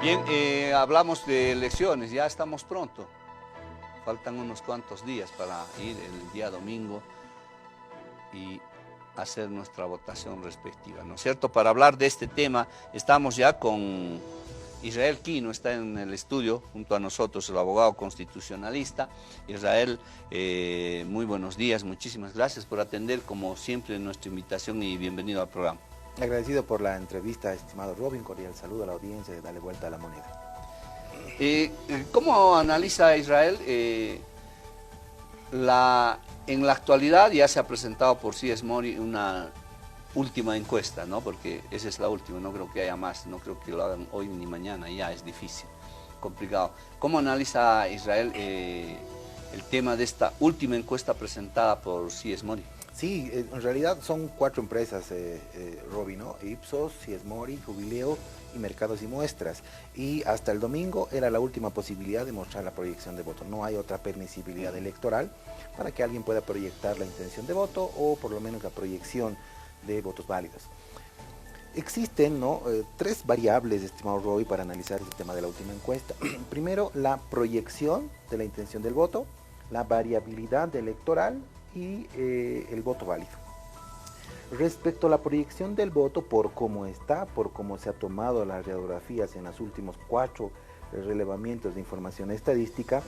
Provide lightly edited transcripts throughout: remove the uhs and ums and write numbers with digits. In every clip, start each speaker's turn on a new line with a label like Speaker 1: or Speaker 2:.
Speaker 1: Bien, hablamos de elecciones, ya estamos pronto. Faltan unos cuantos días para ir el día domingo y hacer nuestra votación respectiva, ¿no es cierto? Para hablar de este tema, estamos ya con Israel Quino, está en el estudio junto a nosotros, el abogado constitucionalista. Israel, muy buenos días, muchísimas gracias por atender como siempre nuestra invitación y bienvenido al programa.
Speaker 2: Agradecido por la entrevista, estimado Robin, cordial saludo a la audiencia de Dale Vuelta a la Moneda.
Speaker 1: ¿Cómo analiza Israel en la actualidad? Ya se ha presentado por C.S. Mori una última encuesta, ¿no? Porque esa es la última, no creo que haya más, no creo que lo hagan hoy ni mañana, ya es difícil, complicado. ¿Cómo analiza Israel el tema de esta última encuesta presentada por C.S. Mori?
Speaker 2: Sí, en realidad son 4 empresas, Robin, ¿no? Ipsos, C.S. Mori, Jubileo y Mercados y Muestras. Y hasta el domingo era la última posibilidad de mostrar la proyección de voto. No hay otra permisibilidad electoral para que alguien pueda proyectar la intención de voto o por lo menos la proyección de votos válidos. Existen, ¿no? 3 variables, estimado Roy, para analizar el tema de la última encuesta. Primero, la proyección de la intención del voto, la variabilidad electoral y el voto válido. Respecto a la proyección del voto, por cómo está, por cómo se ha tomado las radiografías en los últimos 4 relevamientos de información estadística,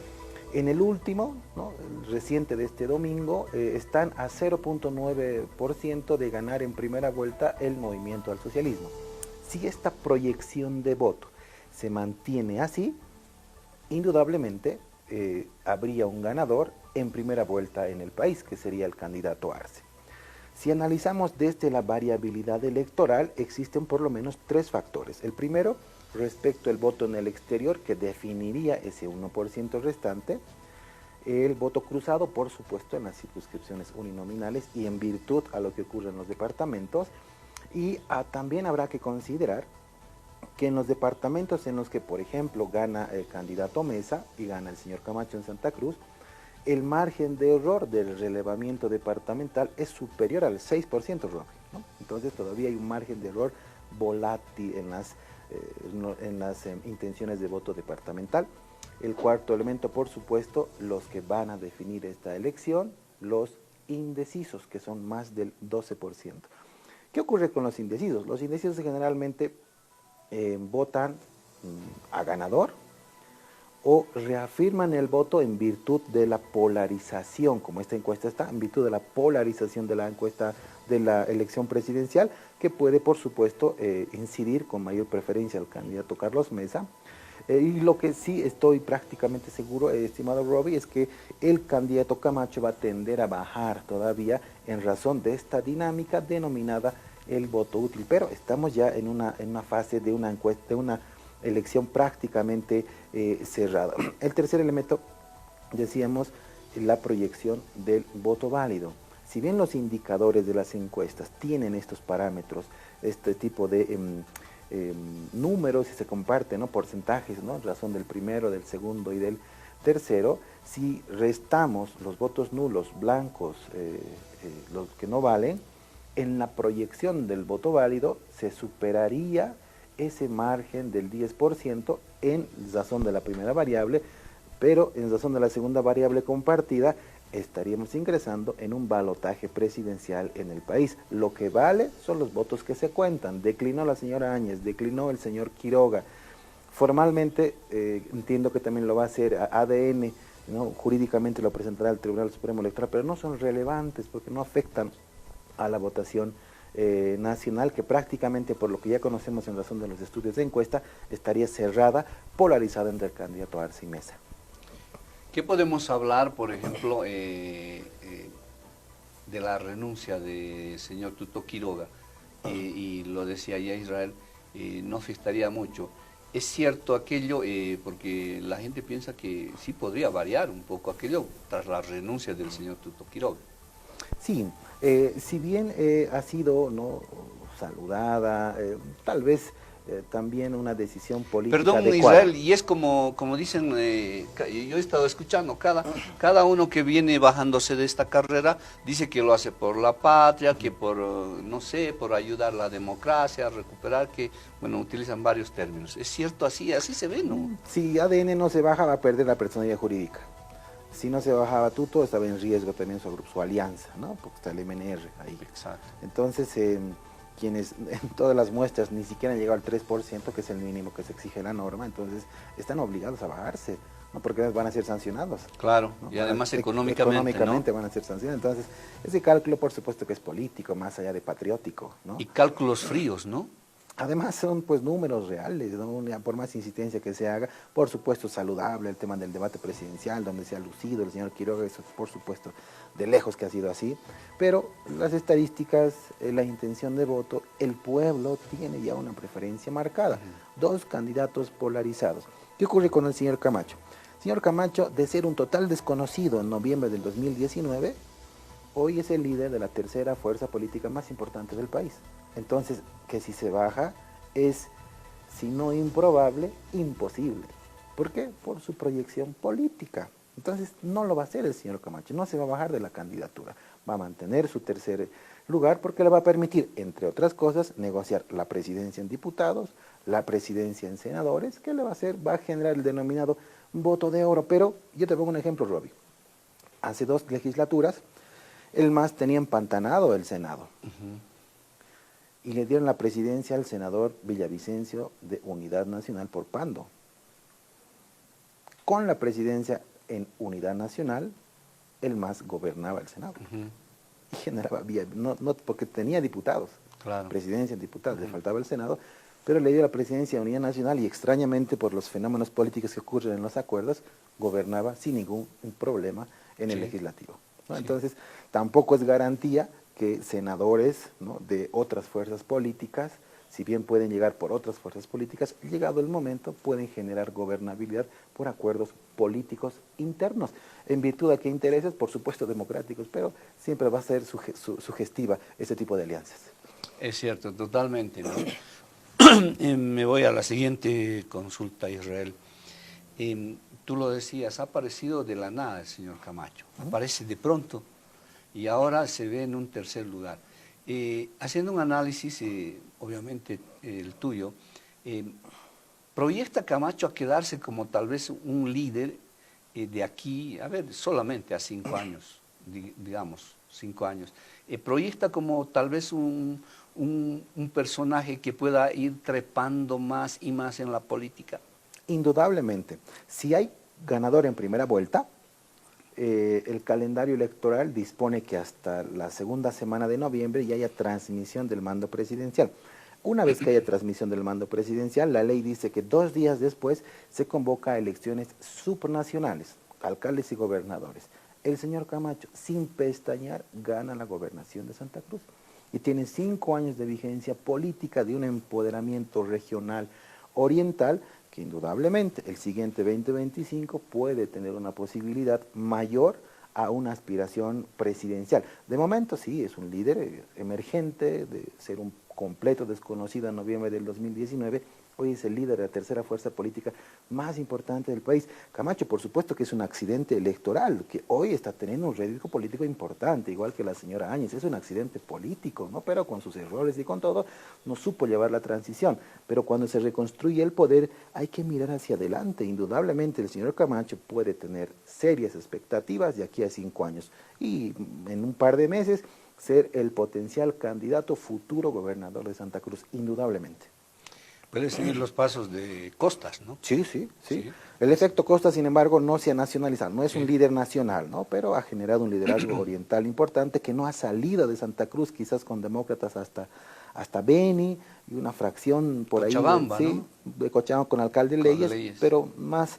Speaker 2: en el último, ¿no? El reciente de este domingo, están a 0.9% de ganar en primera vuelta el movimiento al socialismo. Si esta proyección de voto se mantiene así, indudablemente habría un ganador en primera vuelta en el país, que sería el candidato Arce. Si analizamos desde la variabilidad electoral, existen por lo menos 3 factores. El primero, respecto al voto en el exterior, que definiría ese 1% restante. El voto cruzado, por supuesto, en las circunscripciones uninominales y en virtud a lo que ocurre en los departamentos. Y también habrá que considerar que en los departamentos en los que, por ejemplo, gana el candidato Mesa y gana el señor Camacho en Santa Cruz, el margen de error del relevamiento departamental es superior al 6%, ¿no? Entonces todavía hay un margen de error volátil en las intenciones de voto departamental. El cuarto elemento, por supuesto, los que van a definir esta elección, los indecisos, que son más del 12%. ¿Qué ocurre con los indecisos? Los indecisos generalmente votan a ganador, o reafirman el voto en virtud de la polarización, como esta encuesta está, en virtud de la polarización de la encuesta de la elección presidencial, que puede, por supuesto, incidir con mayor preferencia al candidato Carlos Mesa. Y lo que sí estoy prácticamente seguro, estimado Robbie, es que el candidato Camacho va a tender a bajar todavía en razón de esta dinámica denominada el voto útil. Pero estamos ya en una fase de una encuesta, de una elección prácticamente cerrada. El tercer elemento, decíamos, la proyección del voto válido. Si bien los indicadores de las encuestas tienen estos parámetros, este tipo de números, y se comparten, ¿no? Porcentajes, ¿no? Razón del primero, del segundo y del tercero, si restamos los votos nulos, blancos, los que no valen, en la proyección del voto válido se superaría ese margen del 10% en razón de la primera variable, pero en razón de la segunda variable compartida estaríamos ingresando en un balotaje presidencial en el país. Lo que vale son los votos que se cuentan. Declinó la señora Áñez, declinó el señor Quiroga. Formalmente entiendo que también lo va a hacer ADN, ¿no? Jurídicamente lo presentará el Tribunal Supremo Electoral, pero no son relevantes porque no afectan a la votación nacional, que prácticamente, por lo que ya conocemos en razón de los estudios de encuesta, estaría cerrada, polarizada entre el candidato Arce y Mesa.
Speaker 1: ¿Qué podemos hablar, por ejemplo, de la renuncia del señor Tuto Quiroga? Y lo decía ya Israel, no afectaría mucho. ¿Es cierto aquello? Porque la gente piensa que sí podría variar un poco aquello tras la renuncia del señor Tuto Quiroga.
Speaker 2: Sí, si bien ha sido, ¿no?, saludada, tal vez también una decisión política
Speaker 1: Perdón,
Speaker 2: adecuada.
Speaker 1: Israel, y es como dicen, yo he estado escuchando, cada uno que viene bajándose de esta carrera dice que lo hace por la patria, que por, no sé, por ayudar a la democracia, a recuperar, que, bueno, utilizan varios términos. ¿Es cierto así? Así se ve, ¿no?
Speaker 2: Si ADN no se baja, va a perder la personalidad jurídica. Si no se bajaba Tuto, estaba en riesgo también su alianza, ¿no? Porque está el MNR ahí.
Speaker 1: Exacto.
Speaker 2: Entonces, quienes en todas las muestras ni siquiera han llegado al 3%, que es el mínimo que se exige la norma, entonces están obligados a bajarse, ¿no? Porque van a ser sancionados.
Speaker 1: Claro,
Speaker 2: ¿no?
Speaker 1: y además económicamente, ¿no?
Speaker 2: Van a ser sancionados. Entonces, ese cálculo, por supuesto, que es político, más allá de patriótico, ¿no?
Speaker 1: Y cálculos fríos, ¿no?
Speaker 2: Además son pues números reales, ¿no? Por más insistencia que se haga, por supuesto saludable el tema del debate presidencial, donde se ha lucido el señor Quiroga, eso por supuesto de lejos que ha sido así, pero las estadísticas, la intención de voto, el pueblo tiene ya una preferencia marcada, dos candidatos polarizados. ¿Qué ocurre con el señor Camacho? El señor Camacho, de ser un total desconocido en noviembre del 2019, hoy es el líder de la tercera fuerza política más importante del país. Entonces, que si se baja es, si no improbable, imposible. ¿Por qué? Por su proyección política. Entonces, no lo va a hacer el señor Camacho, no se va a bajar de la candidatura. Va a mantener su tercer lugar porque le va a permitir, entre otras cosas, negociar la presidencia en diputados, la presidencia en senadores, que le va a hacer, va a generar el denominado voto de oro. Pero yo te pongo un ejemplo, Roby. Hace 2 legislaturas, el MAS tenía empantanado el Senado. Y le dieron la presidencia al senador Villavicencio de Unidad Nacional por Pando. Con la presidencia en Unidad Nacional, el MAS gobernaba el Senado. Y generaba, no, porque tenía diputados,
Speaker 1: claro.
Speaker 2: Presidencia en diputados, le faltaba el Senado, pero le dio la presidencia a Unidad Nacional y extrañamente por los fenómenos políticos que ocurren en los acuerdos, gobernaba sin ningún problema en el legislativo, ¿no? Sí. Entonces, tampoco es garantía que senadores, ¿no?, de otras fuerzas políticas, si bien pueden llegar por otras fuerzas políticas, llegado el momento pueden generar gobernabilidad por acuerdos políticos internos, en virtud de qué intereses, por supuesto democráticos, pero siempre va a ser sugestiva ese tipo de alianzas.
Speaker 1: Es cierto, totalmente, ¿no? Me voy a la siguiente consulta, Israel. Tú lo decías, ha aparecido de la nada el señor Camacho, aparece de pronto y ahora se ve en un tercer lugar. Haciendo un análisis, obviamente el tuyo, ¿proyecta Camacho a quedarse como tal vez un líder de aquí, a ver, solamente a 5 años, digamos, 5 años? ¿Proyecta como tal vez un personaje que pueda ir trepando más y más en la política?
Speaker 2: Indudablemente. Si hay ganador en primera vuelta, el calendario electoral dispone que hasta la segunda semana de noviembre ya haya transmisión del mando presidencial. Una vez que haya transmisión del mando presidencial, la ley dice que 2 días después se convoca a elecciones subnacionales, alcaldes y gobernadores. El señor Camacho, sin pestañear, gana la gobernación de Santa Cruz y tiene 5 años de vigencia política de un empoderamiento regional oriental que indudablemente el siguiente 2025 puede tener una posibilidad mayor a una aspiración presidencial. De momento sí, es un líder emergente, de ser un completo desconocido en noviembre del 2019, hoy es el líder de la tercera fuerza política más importante del país. Camacho, por supuesto que es un accidente electoral, que hoy está teniendo un rédito político importante, igual que la señora Áñez, es un accidente político, ¿no? Pero con sus errores y con todo, no supo llevar la transición. Pero cuando se reconstruye el poder, hay que mirar hacia adelante. Indudablemente el señor Camacho puede tener serias expectativas de aquí a 5 años. Y en un par de meses, ser el potencial candidato futuro gobernador de Santa Cruz, indudablemente.
Speaker 1: Puede seguir los pasos de Costas, ¿no?
Speaker 2: Sí. El efecto Costa, sin embargo, no se ha nacionalizado, no es un líder nacional, ¿no? Pero ha generado un liderazgo oriental importante que no ha salido de Santa Cruz, quizás con demócratas hasta Beni y una fracción por
Speaker 1: Cochabamba,
Speaker 2: ahí,
Speaker 1: ¿no?
Speaker 2: De Cochabamba con alcalde Leyes, pero más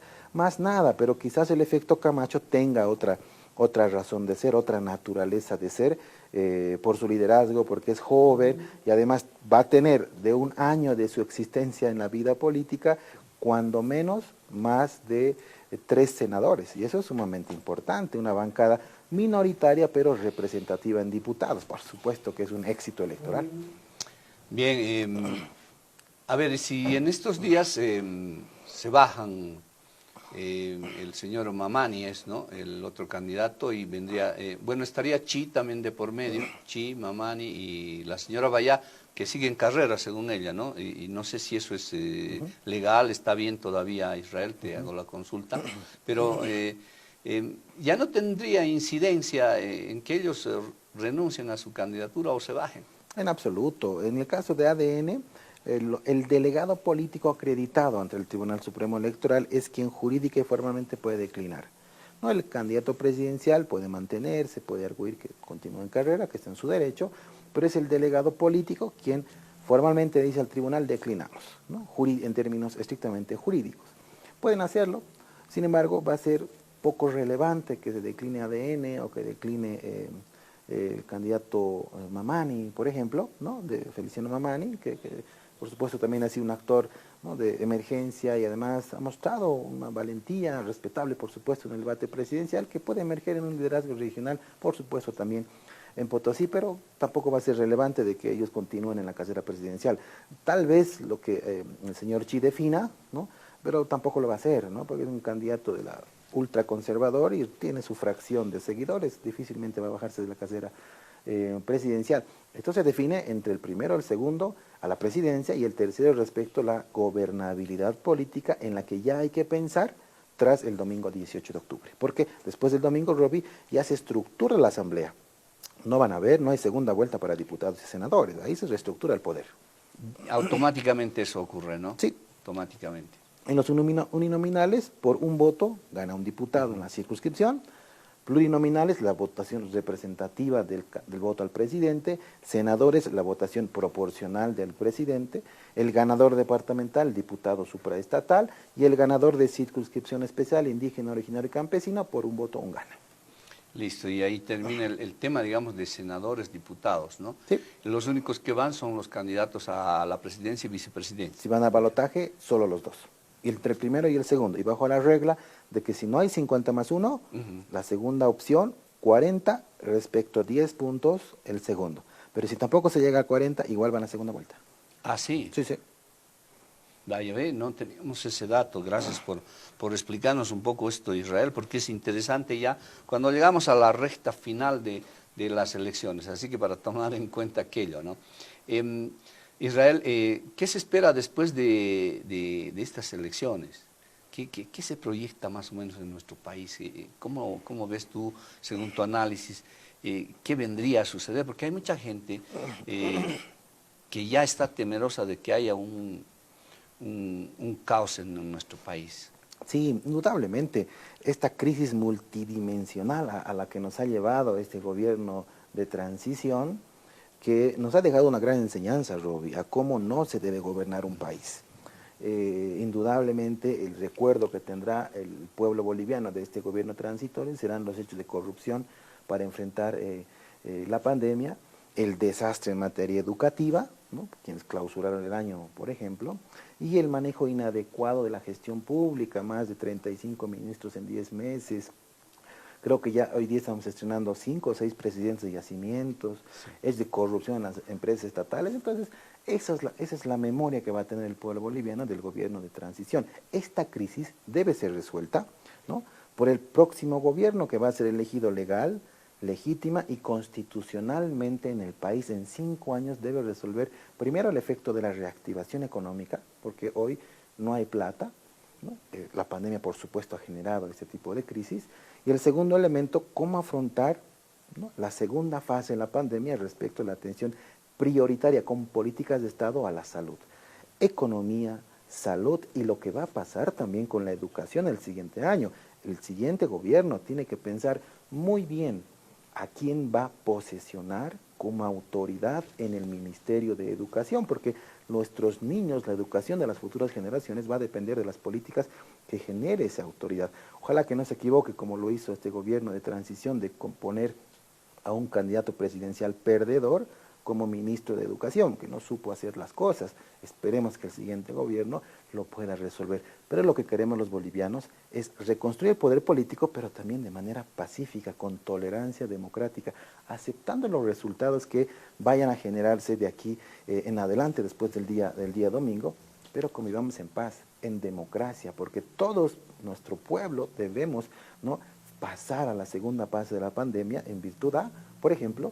Speaker 2: nada, pero quizás el efecto Camacho tenga otra razón de ser, otra naturaleza de ser, por su liderazgo, porque es joven y además va a tener de 1 año de su existencia en la vida política, cuando menos más de 3 senadores, y eso es sumamente importante, una bancada minoritaria pero representativa en diputados, por supuesto que es un éxito electoral.
Speaker 1: Bien, A ver, si en estos días se bajan el señor Mamani es, ¿no?, el otro candidato, y vendría, bueno, estaría Chi también de por medio, Chi, Mamani y la señora Bayá, que sigue en carrera según ella, ¿no? Y no sé si eso es legal, está bien todavía, Israel, te hago la consulta, pero ya no tendría incidencia en que ellos renuncien a su candidatura o se bajen.
Speaker 2: En absoluto. En el caso de ADN, el delegado político acreditado ante el Tribunal Supremo Electoral es quien jurídica y formalmente puede declinar. ¿No? El candidato presidencial puede mantenerse, puede arguir que continúa en carrera, que está en su derecho, pero es el delegado político quien formalmente dice al tribunal declinamos, ¿no? En términos estrictamente jurídicos. Pueden hacerlo, sin embargo va a ser poco relevante que se decline ADN o que decline el candidato Mamani, por ejemplo, ¿no?, de Feliciano Mamani, que por supuesto también ha sido un actor, ¿no?, de emergencia y además ha mostrado una valentía respetable, por supuesto, en el debate presidencial, que puede emerger en un liderazgo regional, por supuesto también en Potosí, pero tampoco va a ser relevante de que ellos continúen en la carrera presidencial. Tal vez lo que el señor Chi defina, ¿no?, pero tampoco lo va a hacer, ¿no?, porque es un candidato de la ultraconservador y tiene su fracción de seguidores, difícilmente va a bajarse de la carrera presidencial. Esto se define entre el primero, el segundo, a la presidencia, y el tercero respecto a la gobernabilidad política, en la que ya hay que pensar tras el domingo 18 de octubre. Porque después del domingo, Roby, ya se estructura la asamblea. No hay segunda vuelta para diputados y senadores, ahí se reestructura el poder.
Speaker 1: Automáticamente eso ocurre, ¿no?
Speaker 2: Sí.
Speaker 1: Automáticamente.
Speaker 2: En los uninominales, por un voto gana un diputado en la circunscripción. Plurinominales, la votación representativa del voto al presidente. Senadores, la votación proporcional del presidente. El ganador departamental, diputado supraestatal. Y el ganador de circunscripción especial, indígena, originario y campesino, por un voto un gana.
Speaker 1: Listo, y ahí termina el tema, digamos, de senadores, diputados, ¿no?
Speaker 2: Sí.
Speaker 1: Los únicos que van son los candidatos a la presidencia y vicepresidencia.
Speaker 2: Si van a balotaje, solo los dos. Y entre el primero y el segundo. Y bajo la regla de que si no hay 50 más 1, la segunda opción, 40 respecto a 10 puntos el segundo. Pero si tampoco se llega a 40, igual van a segunda vuelta.
Speaker 1: ¿Ah, sí?
Speaker 2: Sí, sí.
Speaker 1: Vaya, ve, no teníamos ese dato. Gracias por explicarnos un poco esto, Israel, porque es interesante ya cuando llegamos a la recta final de las elecciones. Así que para tomar en cuenta aquello, ¿no? Israel, ¿qué se espera después de estas elecciones? ¿Qué se proyecta más o menos en nuestro país? ¿Cómo ves tú, según tu análisis, qué vendría a suceder? Porque hay mucha gente que ya está temerosa de que haya un caos en nuestro país.
Speaker 2: Sí, indudablemente. Esta crisis multidimensional a la que nos ha llevado este gobierno de transición, que nos ha dejado una gran enseñanza, Roby, a cómo no se debe gobernar un país. Indudablemente el recuerdo que tendrá el pueblo boliviano de este gobierno transitorio serán los hechos de corrupción para enfrentar la pandemia, el desastre en materia educativa, ¿no?, quienes clausuraron el año, por ejemplo, y el manejo inadecuado de la gestión pública, más de 35 ministros en 10 meses. Creo que ya hoy día estamos estrenando 5 o 6 presidentes de yacimientos, sí, es de corrupción en las empresas estatales. Entonces, esa es la memoria que va a tener el pueblo boliviano del gobierno de transición. Esta crisis debe ser resuelta, ¿no?, por el próximo gobierno que va a ser elegido legal, legítima y constitucionalmente en el país. En 5 años debe resolver primero el efecto de la reactivación económica, porque hoy no hay plata, ¿no? La pandemia, por supuesto, ha generado este tipo de crisis. Y el segundo elemento, cómo afrontar, ¿no?, la segunda fase de la pandemia respecto a la atención prioritaria con políticas de Estado a la salud. Economía, salud y lo que va a pasar también con la educación el siguiente año. El siguiente gobierno tiene que pensar muy bien a quién va a posesionar como autoridad en el Ministerio de Educación, porque nuestros niños, la educación de las futuras generaciones va a depender de las políticas que genere esa autoridad. Ojalá que no se equivoque, como lo hizo este gobierno de transición, de componer a un candidato presidencial perdedor como ministro de Educación, que no supo hacer las cosas. Esperemos que el siguiente gobierno lo pueda resolver. Pero lo que queremos los bolivianos es reconstruir el poder político, pero también de manera pacífica, con tolerancia democrática, aceptando los resultados que vayan a generarse de aquí en adelante, después del día domingo, pero convivamos en paz, en democracia, porque todos, nuestro pueblo, debemos, ¿no?, pasar a la segunda fase de la pandemia en virtud a, por ejemplo,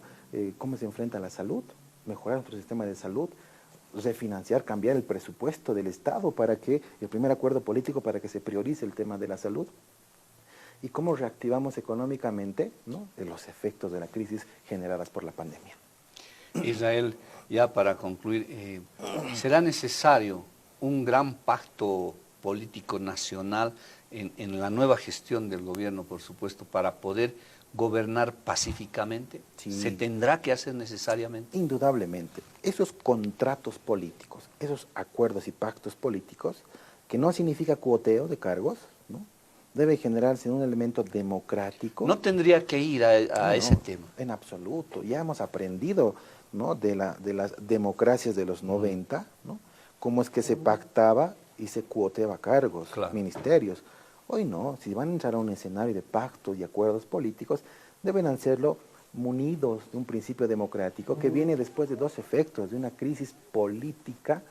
Speaker 2: cómo se enfrenta la salud, mejorar nuestro sistema de salud, refinanciar, cambiar el presupuesto del Estado para que, el primer acuerdo político para que se priorice el tema de la salud, y cómo reactivamos económicamente, ¿no?, los efectos de la crisis generadas por la pandemia.
Speaker 1: Israel, ya para concluir, ¿será necesario un gran pacto político nacional en la nueva gestión del gobierno, por supuesto, para poder gobernar pacíficamente?
Speaker 2: Sí.
Speaker 1: ¿Se tendrá que hacer necesariamente?
Speaker 2: Indudablemente. Esos contratos políticos, esos acuerdos y pactos políticos, que no significa cuoteo de cargos, ¿no?, debe generarse en un elemento democrático.
Speaker 1: No tendría que ir a ese tema.
Speaker 2: En absoluto. Ya hemos aprendido, ¿no?, de las democracias de los 90, ¿no?, cómo es que se pactaba y se cuoteaba cargos,
Speaker 1: Claro,
Speaker 2: ministerios. Hoy no, si van a entrar a un escenario de pactos y acuerdos políticos, deben hacerlo munidos de un principio democrático que viene después de dos efectos, de una crisis política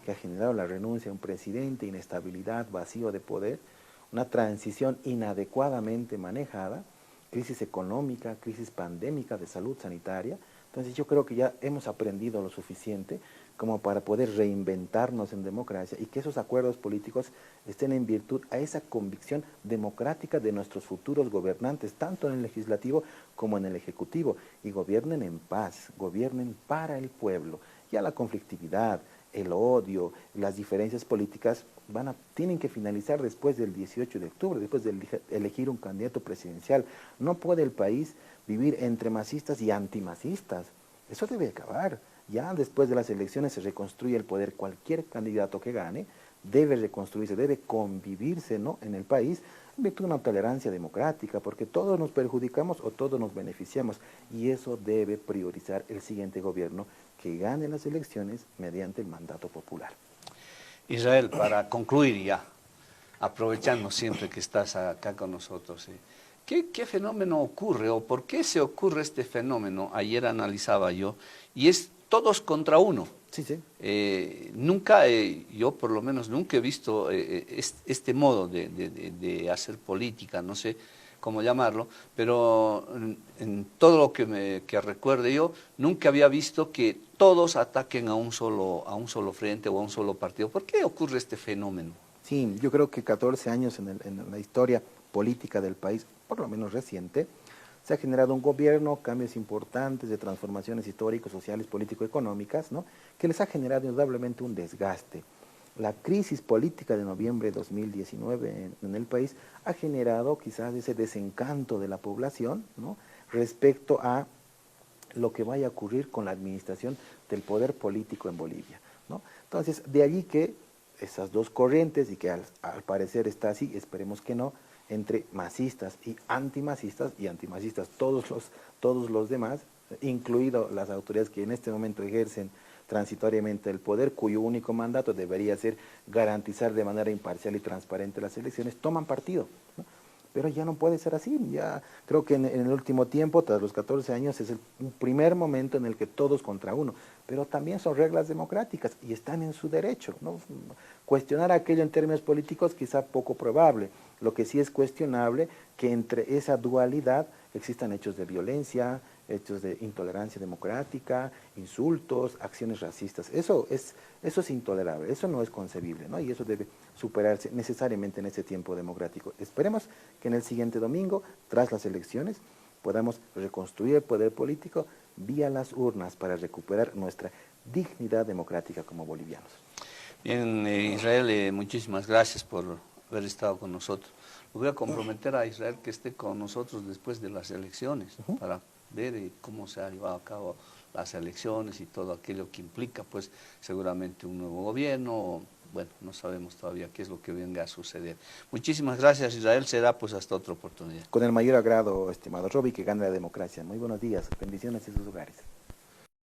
Speaker 2: que ha generado la renuncia a un presidente, inestabilidad, vacío de poder, una transición inadecuadamente manejada, crisis económica, crisis pandémica de salud sanitaria. Entonces yo creo que ya hemos aprendido lo suficiente como para poder reinventarnos en democracia y que esos acuerdos políticos estén en virtud a esa convicción democrática de nuestros futuros gobernantes, tanto en el legislativo como en el ejecutivo, y gobiernen en paz, gobiernen para el pueblo. Ya la conflictividad, el odio, las diferencias políticas tienen que finalizar después del 18 de octubre, después de elegir un candidato presidencial. No puede el país vivir entre masistas y antimasistas. Eso debe acabar. Ya después de las elecciones se reconstruye el poder. Cualquier candidato que gane debe reconstruirse, debe convivirse, ¿no?, en el país en virtud de una tolerancia democrática, porque todos nos perjudicamos o todos nos beneficiamos, y eso debe priorizar el siguiente gobierno que gane las elecciones mediante el mandato popular.
Speaker 1: Israel, para concluir ya, aprovechando siempre que estás acá con nosotros, ¿qué fenómeno ocurre o por qué se ocurre este fenómeno? Ayer analizaba yo, y es todos contra uno.
Speaker 2: Sí, sí.
Speaker 1: Nunca, yo por lo menos nunca he visto este modo de hacer política, no sé cómo llamarlo, pero en todo lo que recuerde yo, nunca había visto que todos ataquen a un solo frente o a un solo partido. ¿Por qué ocurre este fenómeno?
Speaker 2: Sí, yo creo que 14 años en la historia política del país, por lo menos reciente, se ha generado un gobierno, cambios importantes de transformaciones históricas, sociales, político-económicas, ¿no?, que les ha generado indudablemente un desgaste. La crisis política de noviembre de 2019 en el país ha generado quizás ese desencanto de la población, ¿no?, respecto a lo que vaya a ocurrir con la administración del poder político en Bolivia, ¿no? Entonces, de allí que esas dos corrientes, y que al parecer está así, esperemos que no, entre masistas y antimasistas, todos los demás, incluido las autoridades que en este momento ejercen transitoriamente el poder, cuyo único mandato debería ser garantizar de manera imparcial y transparente las elecciones, toman partido, ¿no? Pero ya no puede ser así. Ya creo que en el último tiempo, tras los 14 años, es un primer momento en el que todos contra uno, pero también son reglas democráticas y están en su derecho, ¿no? Cuestionar aquello en términos políticos quizá poco probable. Lo que sí es cuestionable que entre esa dualidad existan hechos de violencia, hechos de intolerancia democrática, insultos, acciones racistas. Eso es intolerable, eso no es concebible, ¿no? Y eso debe superarse necesariamente en este tiempo democrático. Esperemos que en el siguiente domingo, tras las elecciones, podamos reconstruir el poder político vía las urnas para recuperar nuestra dignidad democrática como bolivianos.
Speaker 1: Bien, Israel, muchísimas gracias por haber estado con nosotros. Lo voy a comprometer a Israel que esté con nosotros después de las elecciones, para ver cómo se han llevado a cabo las elecciones y todo aquello que implica, pues, seguramente un nuevo gobierno. Bueno, no sabemos todavía qué es lo que venga a suceder. Muchísimas gracias, Israel. Será pues hasta otra oportunidad.
Speaker 2: Con el mayor agrado, estimado Roby, que gane la democracia. Muy buenos días. Bendiciones en sus hogares.